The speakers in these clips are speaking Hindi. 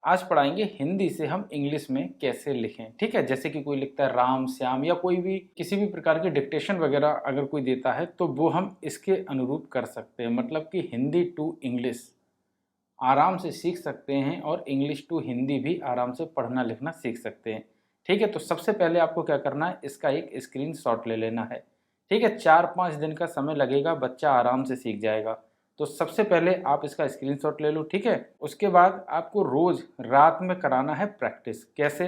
आज पढ़ाएंगे हिंदी से हम इंग्लिश में कैसे लिखें। ठीक है, जैसे कि कोई लिखता है राम श्याम या कोई भी किसी भी प्रकार की डिक्टेशन वगैरह अगर कोई देता है तो वो हम इसके अनुरूप कर सकते हैं। मतलब कि हिंदी टू इंग्लिश आराम से सीख सकते हैं और इंग्लिश टू हिंदी भी आराम से पढ़ना लिखना सीख सकते हैं। ठीक है, तो सबसे पहले आपको क्या करना है, इसका एक स्क्रीनशॉट ले लेना है। ठीक है, 4-5 दिन का समय लगेगा, बच्चा आराम से सीख जाएगा। तो सबसे पहले आप इसका स्क्रीनशॉट ले लो। ठीक है, उसके बाद आपको रोज रात में कराना है प्रैक्टिस। कैसे?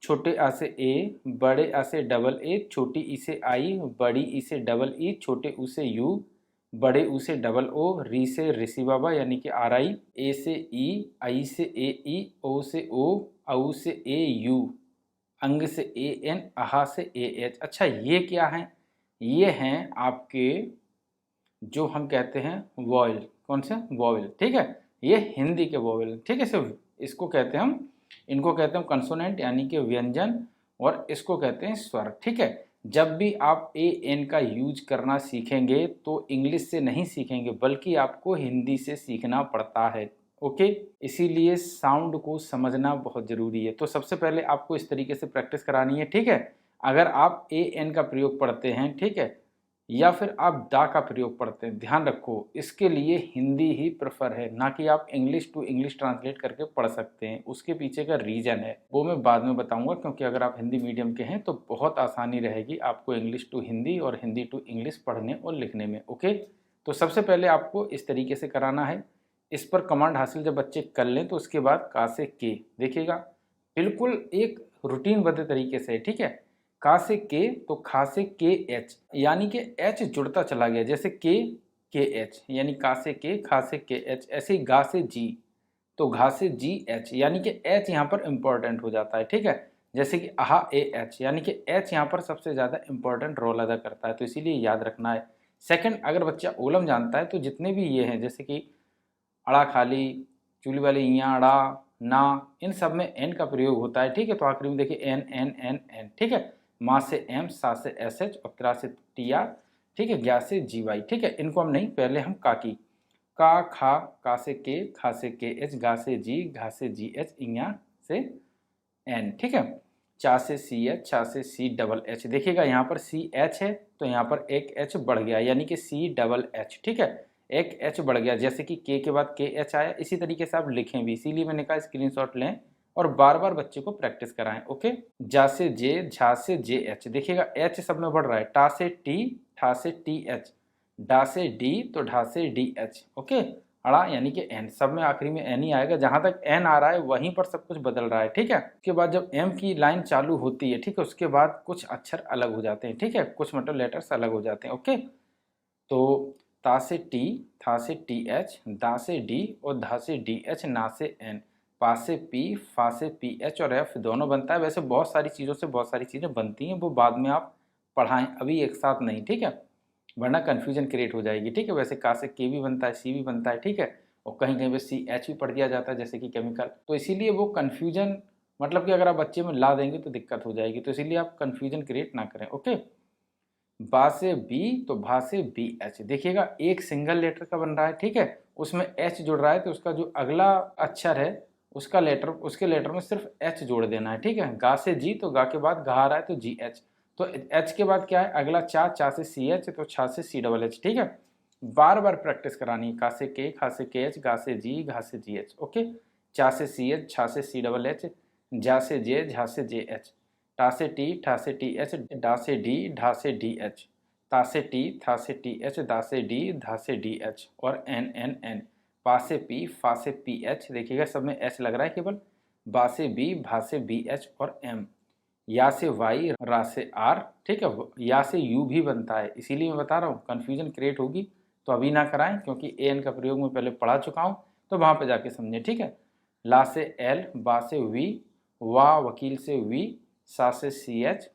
छोटे आ से ए, बड़े आ से डबल ए, छोटी ई से आई, बड़ी ई से डबल ई, छोटे ऊ से यू, बड़े ऊ से डबल ओ, री से ऋषि बाबा यानी कि आर आई, ए से ई, आई से ए ई, ओ से ओ, औ से ए यू, अंग से ए एन, आहा से ए एच। अच्छा, ये क्या है? ये हैं आपके जो हम कहते हैं वॉयल। कौन से? वॉयल। ठीक है, ये हिंदी के वॉयल। ठीक है, सिर्फ इसको कहते हैं हम, इनको कहते हैं कंसोनेंट यानी कि व्यंजन, और इसको कहते हैं स्वर। ठीक है, जब भी आप ए एन का यूज करना सीखेंगे तो इंग्लिश से नहीं सीखेंगे बल्कि आपको हिंदी से सीखना पड़ता है। ओके, इसीलिए साउंड को समझना बहुत ज़रूरी है। तो सबसे पहले आपको इस तरीके से प्रैक्टिस करानी है। ठीक है, अगर आप ए एन का प्रयोग पढ़ते हैं, ठीक है, या फिर आप दा का प्रयोग पढ़ते हैं, ध्यान रखो इसके लिए हिंदी ही प्रेफर है, ना कि आप इंग्लिश टू इंग्लिश ट्रांसलेट करके पढ़ सकते हैं। उसके पीछे का रीज़न है वो मैं बाद में बताऊंगा, क्योंकि अगर आप हिंदी मीडियम के हैं तो बहुत आसानी रहेगी आपको इंग्लिश टू हिंदी और हिंदी टू इंग्लिश पढ़ने और लिखने में। ओके, तो सबसे पहले आपको इस तरीके से कराना है। इस पर कमांड हासिल जब बच्चे कर लें तो उसके बाद का से के देखिएगा, बिल्कुल एक रूटीनबद्ध तरीके से। ठीक है, का से के तो खा से के एच, यानी कि एच जुड़ता चला गया, जैसे के एच यानी का से के, खा से के एच। ऐसे ही गा से जी तो घा से जी एच, यानी कि एच यहाँ पर इंपॉर्टेंट हो जाता है। ठीक है, जैसे कि आहा ए एच, यानी कि एच यहाँ पर सबसे ज़्यादा इंपॉर्टेंट रोल अदा करता है, तो इसीलिए याद रखना है। सेकंड, अगर बच्चा ओलम जानता है तो जितने भी ये हैं, जैसे कि अड़ा खाली, चूली वाली इया, अड़ा ना, इन सब में एन का प्रयोग होता है। ठीक है, तो आखिरी में देखिए एन एन एन एन। ठीक है, माँ से एम, सा से एस एच और त्रा से टी आर। ठीक है, ग्या से जी वाई। ठीक है, इनको हम नहीं, पहले हम का की का खा, का से के, खा से के एच, गा से जी, घा से जी एच, इया से एन। ठीक है, चा से सी एच, छा से सी डबल एच। देखिएगा यहाँ पर सी एच है तो यहाँ पर एक एच बढ़ गया, यानी कि सी डबल एच। ठीक है, एक एच बढ़ गया, जैसे कि के बाद के एच आया, इसी तरीके से आप लिखें भी। इसीलिए मैंने कहा स्क्रीनशॉट लें और बार बार बच्चे को प्रैक्टिस कराएं। ओके, जा से जे, झा से जे एच। देखिएगा एच सब में बढ़ रहा है, टा से टी, ठा से टी एच, डा से डी तो ढा से डी एच। ओके, अड़ा यानी कि एन, सब में आखिरी में एन ही आएगा। जहां तक एन आ रहा है वहीं पर सब कुछ बदल रहा है। ठीक है, उसके बाद जब एम की लाइन चालू होती है, ठीक है, उसके बाद कुछ अक्षर अलग हो जाते हैं। ठीक है, कुछ मतलब लेटर्स अलग हो जाते हैं। ओके, तो ता से टी, था से टी एच, दा से डी और धा से डी एच, ना से एन, पा से पी, फा से पी एच और एफ दोनों बनता है। वैसे बहुत सारी चीज़ों से बहुत सारी चीज़ें बनती हैं, वो बाद में आप पढ़ाएं, अभी एक साथ नहीं। ठीक है, वरना कन्फ्यूजन क्रिएट हो जाएगी। ठीक है, वैसे का से के भी बनता है, सी भी बनता है। ठीक है, और कहीं कहीं पे सी एच भी पढ़ दिया जाता है, जैसे कि केमिकल। तो इसीलिए वो कन्फ्यूजन, मतलब कि अगर आप बच्चे में ला देंगे तो दिक्कत हो जाएगी, तो इसीलिए आप कन्फ्यूजन क्रिएट ना करें। ओके, बा से बी तो भा से बी एच। देखिएगा एक सिंगल लेटर का बन रहा है। ठीक है, उसमें एच जुड़ रहा है तो उसका जो अगला अक्षर है उसका लेटर, उसके लेटर में सिर्फ एच जोड़ देना है। ठीक है, गा से जी तो गा के बाद गा आ रहा है तो जी एच, तो एच के बाद क्या है अगला चा, चा से सी एच तो छा से सी डबल एच। ठीक है, बार बार प्रैक्टिस करानी है, का से के, खा से के एच, गा से जी, घा से जी एच। ओके, चा से सी एच, छा से सी डबल एच, जा से जे, झा से जे एच, टा से टी, ठा से टी एच, डा से डी, ढा से डी एच, ता से टी, था से टी एच, दा से डी, धा से डी एच और एन एन एन, पा से पी, फा से पी एच। देखिएगा सब में एच लग रहा है केवल, बा से बी, भा से बी एच और एम, या से वाई, रा से आर। ठीक है, या से यू भी बनता है, इसीलिए मैं बता रहा हूँ कन्फ्यूजन क्रिएट होगी तो अभी ना कराएं, क्योंकि ए एन का प्रयोग मैं पहले पढ़ा चुका हूँ, तो वहाँ पे जाके समझें। ठीक है, ला से एल, बा से वी, वा वकील से वी, सा से सी एच,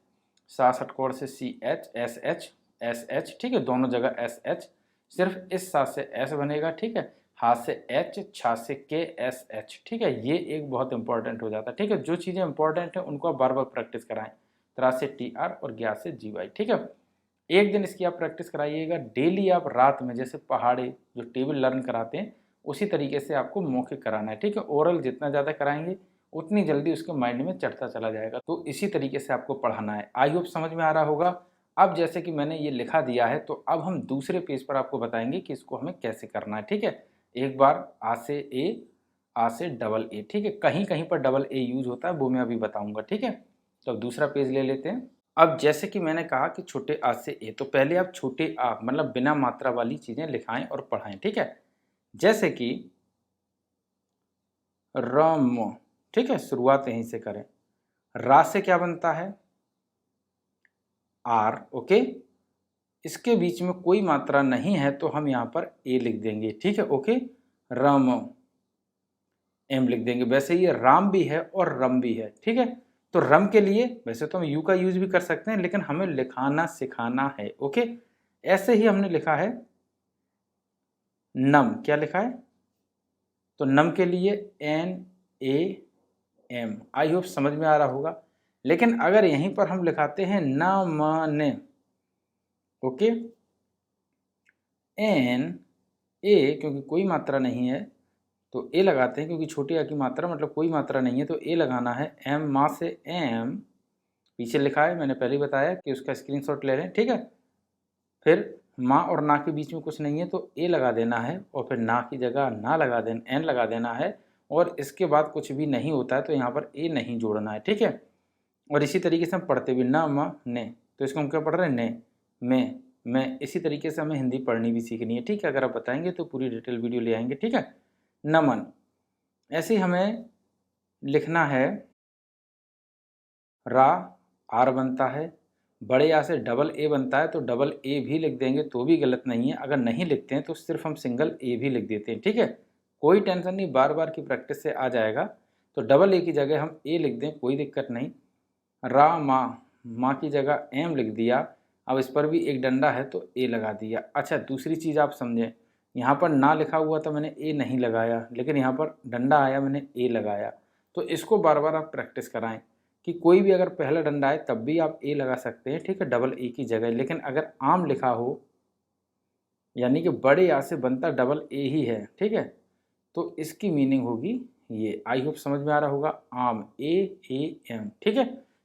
सा षटकोण से C H, S H, S H. ठीक है, दोनों जगह एस एच, सिर्फ इस सा से एस बनेगा। ठीक है, हा से एच, छा से के एस एच। ठीक है, ये एक बहुत इंपॉर्टेंट हो जाता है। ठीक है, जो चीज़ें इंपॉर्टेंट है उनको आप बार बार प्रैक्टिस कराएं, त्रा से टी आर और ग्या से जी वाई। ठीक है, एक दिन इसकी आप प्रैक्टिस कराइएगा, डेली आप रात में जैसे पहाड़े जो टेबल लर्न कराते हैं उसी तरीके से आपको मौखिक कराना है, ठीक है। ओरल जितना ज़्यादा कराएंगे उतनी जल्दी उसके माइंड में चढ़ता चला जाएगा। तो इसी तरीके से आपको पढ़ाना है। आई होप समझ में आ रहा होगा। अब जैसे कि मैंने ये लिखा दिया है, तो अब हम दूसरे पेज पर आपको बताएंगे कि इसको हमें कैसे करना है, ठीक है। एक बार आ से ए, आ से डबल ए, ठीक है। कहीं कहीं पर डबल ए यूज होता है, वो मैं अभी बताऊंगा, ठीक है। तो अब दूसरा पेज ले लेते हैं। अब जैसे कि मैंने कहा कि छोटे आ से ए, तो पहले आप छोटे आ मतलब बिना मात्रा वाली चीजें लिखाएं और पढ़ाएं, ठीक है। जैसे कि रम, ठीक है, शुरुआत यहीं से करें। रा से क्या बनता है? R, okay. इसके बीच में कोई मात्रा नहीं है तो हम यहाँ पर ए लिख देंगे, ठीक है, ओके। रम, एम लिख देंगे। वैसे ये राम भी है और रम भी है, ठीक है। तो रम के लिए वैसे तो हम यू का यूज भी कर सकते हैं, लेकिन हमें लिखाना सिखाना है, ओके। ऐसे ही हमने लिखा है नम, क्या लिखा है? तो नम के लिए N A M. I hope समझ में आ रहा होगा। लेकिन अगर यहीं पर हम लिखाते हैं न म ने, ओके, एन ए, क्योंकि कोई मात्रा नहीं है तो ए लगाते हैं, क्योंकि छोटी आ की मात्रा मतलब कोई मात्रा नहीं है तो ए लगाना है। एम, माँ से एम, पीछे लिखा है, मैंने पहले ही बताया कि उसका स्क्रीनशॉट ले लें, ठीक है। फिर माँ और ना के बीच में कुछ नहीं है तो ए लगा देना है, और फिर ना की जगह ना लगा देना, एन लगा देना है, और इसके बाद कुछ भी नहीं होता है तो यहाँ पर ए नहीं जोड़ना है, ठीक है। और इसी तरीके से हम पढ़ते भी न म ने, तो इसको हम क्या पढ़ रहे हैं? ने, मैं। इसी तरीके से हमें हिंदी पढ़नी भी सीखनी है, ठीक है। अगर आप बताएंगे तो पूरी डिटेल वीडियो ले आएंगे, ठीक है। नमन, ऐसे ही हमें लिखना है। रा, आर बनता है। बड़े आ से डबल ए बनता है, तो डबल ए भी लिख देंगे तो भी गलत नहीं है। अगर नहीं लिखते हैं तो सिर्फ हम सिंगल ए भी लिख देते हैं, ठीक है। कोई टेंशन नहीं, बार बार की प्रैक्टिस से आ जाएगा। तो डबल ए की जगह हम ए लिख दें, कोई दिक्कत नहीं। रा माँ, माँ की जगह एम लिख दिया। अब इस पर भी एक डंडा है तो ए लगा दिया। अच्छा, दूसरी चीज़ आप समझें, यहाँ पर ना लिखा हुआ था, मैंने ए नहीं लगाया, लेकिन यहाँ पर डंडा आया, मैंने ए लगाया। तो इसको बार बार आप प्रैक्टिस कराएं कि कोई भी अगर पहला डंडा आए तब भी आप ए लगा सकते हैं, ठीक है, डबल ए की जगह। लेकिन अगर आम लिखा हो, यानी कि बड़े आ से बनता डबल ए ही है, ठीक है, तो इसकी मीनिंग होगी ये। आई होप समझ में आ रहा होगा। आम, ए ए एम, ठीक है,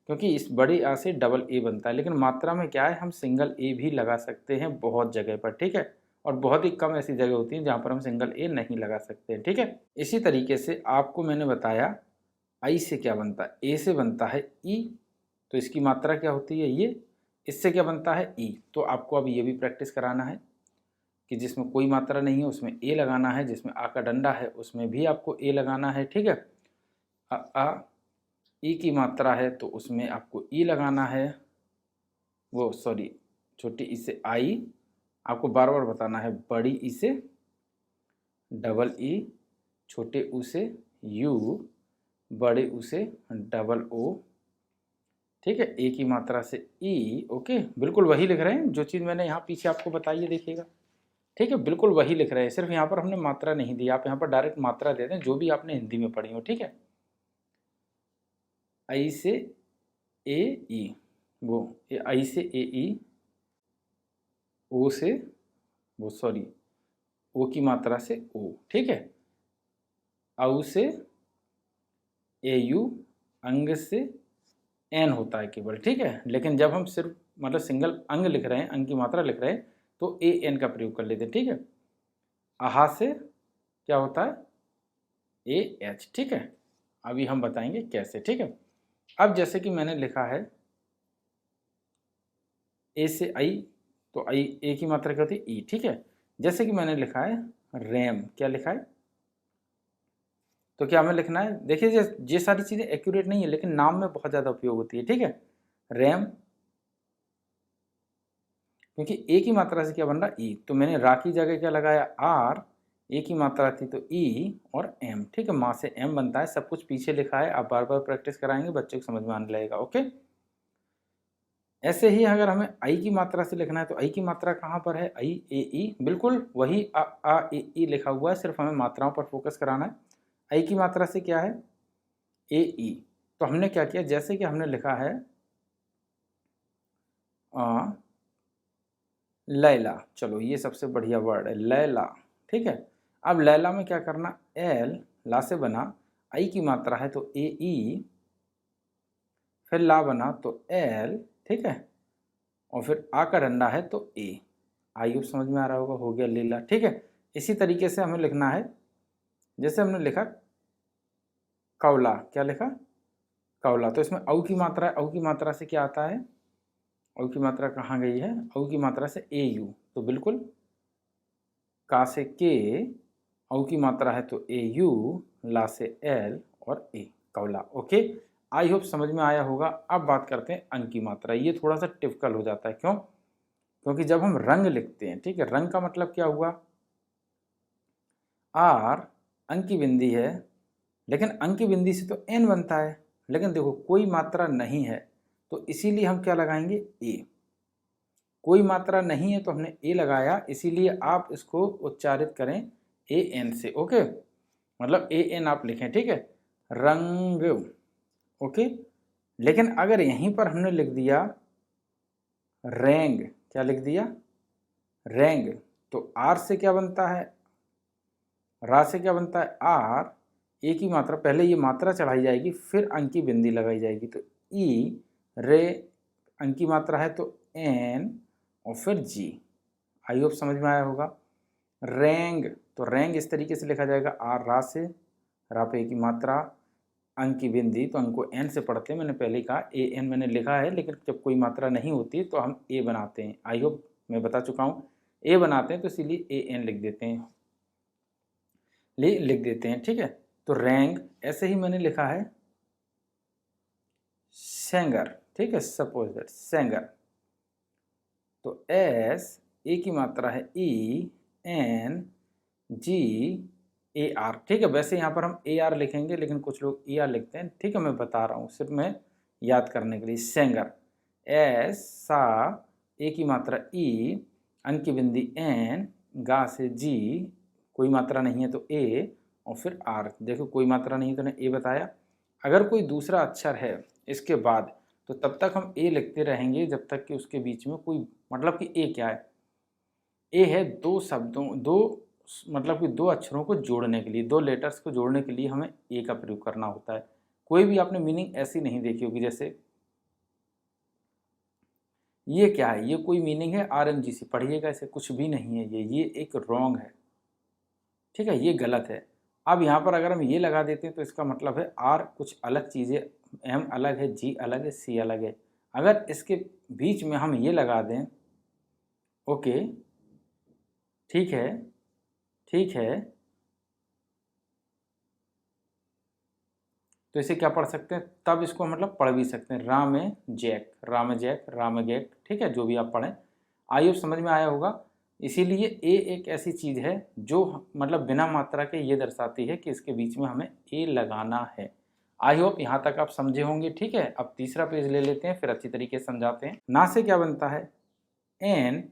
क्योंकि इस बड़े आ से डबल ए बनता है। लेकिन मात्रा में क्या है, हम सिंगल ए भी लगा सकते हैं बहुत जगह पर, ठीक है। और बहुत ही कम ऐसी जगह होती है जहाँ पर हम सिंगल ए नहीं लगा सकते हैं, ठीक है। इसी तरीके से आपको मैंने बताया आई से क्या बनता है, ए से बनता है ई, तो इसकी मात्रा क्या होती है ये। इससे क्या बनता है, ई। तो आपको अब ये भी प्रैक्टिस कराना है कि जिसमें कोई मात्रा नहीं है उसमें ए लगाना है, जिसमें आ का डंडा है उसमें भी आपको ए लगाना है, ठीक है। आ ई की मात्रा है तो उसमें आपको ई लगाना है, वो सॉरी, छोटी ई से आई, आपको बार बार बताना है। बड़ी ई से डबल ई, छोटे ऊ से यू, बड़े ऊ से डबल ओ, ठीक है, ए की मात्रा से ई, ओके। बिल्कुल वही लिख रहे हैं जो चीज़ मैंने यहाँ पीछे आपको बताई है, देखिएगा, ठीक है, बिल्कुल वही लिख रहे हैं। सिर्फ यहाँ पर हमने मात्रा नहीं दी, आप यहाँ पर डायरेक्ट मात्रा दे दें जो भी आपने हिंदी में पढ़ी हो, ठीक है। आई से ए ई, वो आई से ए ई, ओ से वो सॉरी, ओ की मात्रा से ओ, ठीक है। औ से ए यू, अंग से एन होता है केवल, ठीक है। लेकिन जब हम सिर्फ मतलब सिंगल अंग लिख रहे हैं, अंग की मात्रा लिख रहे हैं, तो ए एन का प्रयोग कर लेते हैं, ठीक है। आहा से क्या होता है, ए एच, ठीक है। अभी हम बताएंगे कैसे, ठीक है। अब जैसे कि मैंने लिखा है ए से आई, तो आई ए की मात्रा क्या होती है, ई, ठीक है। जैसे कि मैंने लिखा है रैम, क्या लिखा है, तो क्या हमें लिखना है, देखिए ये सारी चीज़ें एक्यूरेट नहीं है लेकिन नाम में बहुत ज़्यादा उपयोग होती है, ठीक है। रैम, क्योंकि ए की मात्रा से क्या बन रहा, ई, तो मैंने रा की जगह क्या लगाया, आर, ए की मात्रा थी तो ई और एम, ठीक है। माँ से एम बनता है, सब कुछ पीछे लिखा है, आप बार बार प्रैक्टिस कराएंगे बच्चे को समझ में आने लगेगा, ओके। ऐसे ही अगर हमें आई की मात्रा से लिखना है तो आई की मात्रा कहाँ पर है, आई ए ई, बिल्कुल वही आ ए ई लिखा हुआ है, सिर्फ हमें मात्राओं पर फोकस कराना है। आई की मात्रा से क्या है, ए ई। तो हमने क्या किया, जैसे कि हमने लिखा है लैला, चलो ये सबसे बढ़िया वर्ड है लैला, ठीक है। अब लैला में क्या करना, एल ला से बना, आई की मात्रा है तो ए ई, फिर ला बना तो एल, ठीक है, और फिर आ का डंडा है तो ए। आई होप समझ में आ रहा होगा, हो गया लीला, ठीक है। इसी तरीके से हमें लिखना है, जैसे हमने लिखा कौला, क्या लिखा, कौला, तो इसमें औ की मात्रा है, औ की मात्रा से क्या आता है, औ की मात्रा कहाँ गई है, औ की मात्रा से ए यू, तो बिल्कुल का से के, औ की मात्रा है तो ए यू, ला से एल और ए, कौला। ओके, आई होप समझ में आया होगा। अब बात करते हैं अंक की मात्रा। ये थोड़ा सा टिपिकल हो जाता है, क्यों, क्योंकि जब हम रंग लिखते हैं, ठीक है, रंग का मतलब क्या हुआ, आर अंक की बिंदी है, लेकिन अंक की बिंदी से तो एन बनता है, लेकिन देखो कोई मात्रा नहीं है तो इसीलिए हम क्या लगाएंगे, ए। कोई मात्रा नहीं है तो हमने ए लगाया, इसीलिए आप इसको उच्चारित करें ए एन से। ओके, मतलब ए एन आप लिखें, ठीक है, रंग। ओके, लेकिन अगर यहीं पर हमने लिख दिया रैंग, क्या लिख दिया, रैंग, तो आर से क्या बनता है, रा से क्या बनता है, आर, ए की मात्रा, पहले ये मात्रा चढ़ाई जाएगी फिर अंक की बिंदी लगाई जाएगी, तो ई, रे, अंक की मात्रा है तो एन और फिर जी। आई होप समझ में आया होगा। रैंग, तो रैंग इस तरीके से लिखा जाएगा, आर रा से, रा पे ए की मात्रा, अंक की बिंदी, तो अंक को एन से पढ़ते हैं, मैंने पहले ही कहा ए एन मैंने लिखा है, लेकिन जब कोई मात्रा नहीं होती तो हम ए बनाते हैं। आई होप मैं बता चुका हूँ, ए बनाते हैं तो इसीलिए ए एन लिख देते हैं, लिख देते हैं, ठीक है। तो रैंग, ऐसे ही मैंने लिखा है सेंगर, ठीक है, सपोज दैट सेंगर, तो एस, ए की मात्रा है ई, एन, जी, ए आर, ठीक है। वैसे यहाँ पर हम ए आर लिखेंगे, लेकिन कुछ लोग ई आर लिखते हैं, ठीक है, मैं बता रहा हूँ सिर्फ मैं याद करने के लिए। सेंगर, एस, सा, ए की मात्रा ई, अंक की बिंदी एन, गा से जी, कोई मात्रा नहीं है तो ए, और फिर आर। देखो कोई मात्रा नहीं है तो ने ए बताया। अगर कोई दूसरा अक्षर है इसके बाद तो तब तक हम ए लिखते रहेंगे जब तक कि उसके बीच में कोई, मतलब कि ए क्या है, ए है दो शब्दों, दो मतलब कि दो अक्षरों को जोड़ने के लिए, दो लेटर्स को जोड़ने के लिए हमें ए का प्रयोग करना होता है। कोई भी आपने मीनिंग ऐसी नहीं देखी होगी, जैसे ये क्या है, ये कोई मीनिंग है RMGC, पढ़िएगा, ऐसे कुछ भी नहीं है, ये एक रॉन्ग है, ठीक है, ये गलत है। अब यहाँ पर अगर हम ये लगा देते हैं तो इसका मतलब है आर कुछ अलग चीज़ें, एम अलग है, जी अलग है, सी अलग है। अगर इसके बीच में हम ये लगा दें, ओके, ठीक है, ठीक है, तो इसे क्या पढ़ सकते हैं, तब इसको मतलब पढ़ भी सकते हैं, राम जैक, राम जैक, राम गैक, ठीक है, जो भी आप पढ़ें। आई होप समझ में आया होगा। इसीलिए ए एक ऐसी चीज़ है जो मतलब बिना मात्रा के ये दर्शाती है कि इसके बीच में हमें ए लगाना है। आई होप यहाँ तक आप समझे होंगे, ठीक है। अब तीसरा पेज ले लेते हैं, फिर अच्छी तरीके से समझाते हैं। ना से क्या बनता है, एन,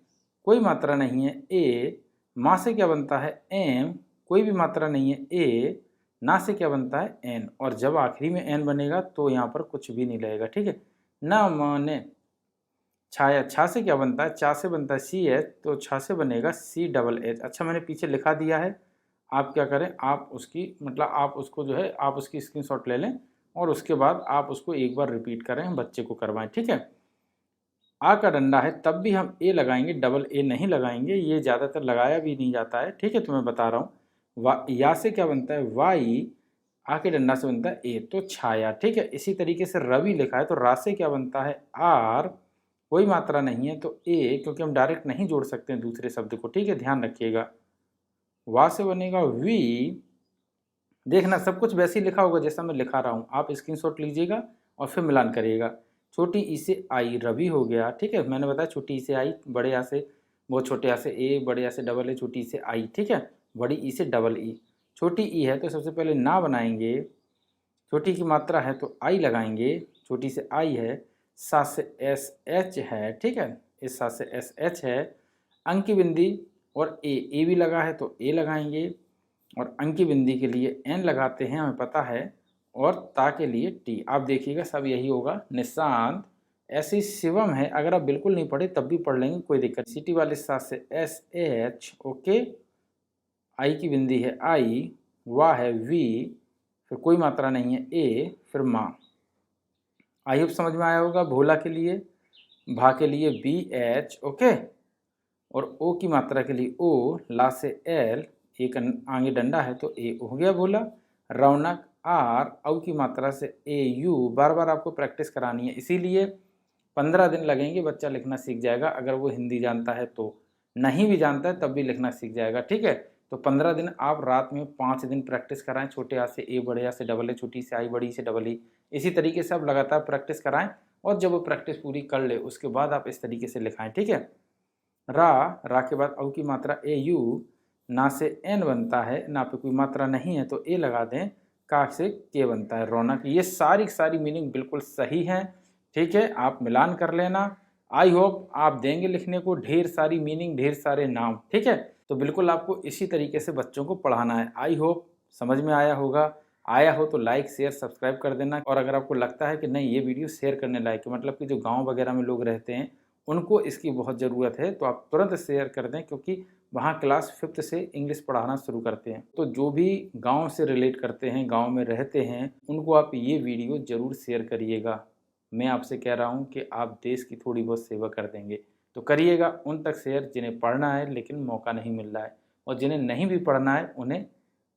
कोई मात्रा नहीं है, ए, माँ से क्या बनता है, एम, कोई भी मात्रा नहीं है, ए, ना से क्या बनता है, एन, और जब आखिरी में एन बनेगा तो यहाँ पर कुछ भी नहीं लगेगा, ठीक है। न माने छाया, छा से क्या बनता है, चा से बनता है सी एच, तो छा से बनेगा सी डबल एच। अच्छा मैंने पीछे लिखा दिया है, आप क्या करें, आप उसकी मतलब आप उसको जो है आप उसकी स्क्रीनशॉट ले लें और उसके बाद आप उसको एक बार रिपीट करें, हम बच्चे को करवाएं, ठीक है। आ का डंडा है तब भी हम ए लगाएंगे, डबल ए नहीं लगाएंगे, ये ज़्यादातर लगाया भी नहीं जाता है, ठीक है, तो मैं बता रहा हूँ। या से क्या बनता है, वाई, आ के डंडा से बनता है ए, तो छाया, ठीक है। इसी तरीके से रवि लिखा है तो रा से क्या बनता है, आर, कोई मात्रा नहीं है तो ए, क्योंकि हम डायरेक्ट नहीं जोड़ सकते हैं दूसरे शब्द को, ठीक है, ध्यान रखिएगा। वा से बनेगा वी, देखना सब कुछ वैसे ही लिखा होगा जैसा मैं लिखा रहा हूँ, आप स्क्रीनशॉट लीजिएगा और फिर मिलान करिएगा। छोटी ई से आई, रवि हो गया, ठीक है, मैंने बताया छोटी ई से आई, बड़े आ से, बहुत छोटे आ से ए, बड़े आ से डबल ए, छोटी ई से आई, ठीक है, बड़ी ई से डबल ई। छोटी ई है तो सबसे पहले ना बनाएंगे, छोटी की मात्रा है तो आई लगाएंगे, छोटी से आई है, सा से एस एच है, ठीक है, इस सा से एस एच है, अंक की बिंदी और ए भी लगा है तो ए लगाएंगे, और अंक की बिंदी के लिए एन लगाते हैं, हमें पता है, और ता के लिए टी। आप देखिएगा सब यही होगा। निशांत, ऐसी शिवम है, अगर आप बिल्कुल नहीं पढ़े तब भी पढ़ लेंगे, कोई दिक्कत। सिटी वाले साथ से एस एच, ओके, आई की बिंदी है आई, वाह है वी, फिर कोई मात्रा नहीं है ए, फिर माँ। आई होप समझ में आया होगा। भोला के लिए, भा के लिए बी एच, ओके, और ओ की मात्रा के लिए ओ, ला से एल, एक आगे डंडा है तो ए हो गया भोला। रौनक आर, औ की मात्रा से ए यू, बार बार आपको प्रैक्टिस करानी है, इसीलिए 15 दिन लगेंगे, बच्चा लिखना सीख जाएगा। अगर वो हिंदी जानता है तो, नहीं भी जानता है तब भी लिखना सीख जाएगा, ठीक है। तो 15 दिन आप रात में 5 दिन प्रैक्टिस कराएं, छोटे आ से ए, बड़े आ से डबल ए, छोटी से आई, बड़ी से डबल ई, इसी तरीके से आप लगातार प्रैक्टिस कराएं, और जब वो प्रैक्टिस पूरी कर ले उसके बाद आप इस तरीके से लिखाएं, ठीक है। रा के बाद औ की मात्रा ए यू, ना से एन बनता है, ना पे कोई मात्रा नहीं है तो ए लगा दें, का से के बनता है रौनक। ये सारी मीनिंग बिल्कुल सही है, ठीक है, आप मिलान कर लेना। आई होप आप देंगे लिखने को ढेर सारी मीनिंग, ढेर सारे नाम, ठीक है। तो बिल्कुल आपको इसी तरीके से बच्चों को पढ़ाना है। आई होप समझ में आया होगा। आया हो तो लाइक शेयर सब्सक्राइब कर देना, और अगर आपको लगता है कि नहीं ये वीडियो शेयर करने लायक है, मतलब कि जो गाँव वगैरह में लोग रहते हैं उनको इसकी बहुत ज़रूरत है, तो आप तुरंत शेयर कर दें, क्योंकि वहाँ क्लास 5th से इंग्लिश पढ़ाना शुरू करते हैं। तो जो भी गांव से रिलेट करते हैं, गांव में रहते हैं, उनको आप ये वीडियो ज़रूर शेयर करिएगा। मैं आपसे कह रहा हूँ कि आप देश की थोड़ी बहुत सेवा कर देंगे, तो करिएगा उन तक शेयर जिन्हें पढ़ना है लेकिन मौका नहीं मिल रहा है, और जिन्हें नहीं भी पढ़ना है उन्हें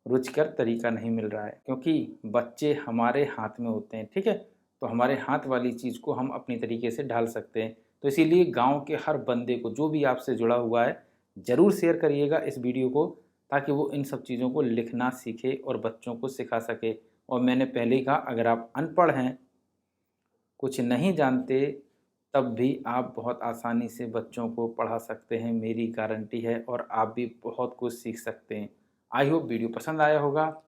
रुचिकर तरीका नहीं मिल रहा है, क्योंकि बच्चे हमारे हाथ में होते हैं, ठीक है। तो हमारे हाथ वाली चीज़ को हम अपनी तरीके से ढाल सकते हैं। तो इसीलिए गांव के हर बंदे को, जो भी आपसे जुड़ा हुआ है, ज़रूर शेयर करिएगा इस वीडियो को, ताकि वो इन सब चीज़ों को लिखना सीखे और बच्चों को सिखा सके। और मैंने पहले ही कहा, अगर आप अनपढ़ हैं, कुछ नहीं जानते, तब भी आप बहुत आसानी से बच्चों को पढ़ा सकते हैं, मेरी गारंटी है, और आप भी बहुत कुछ सीख सकते हैं। आई होप वीडियो पसंद आया होगा।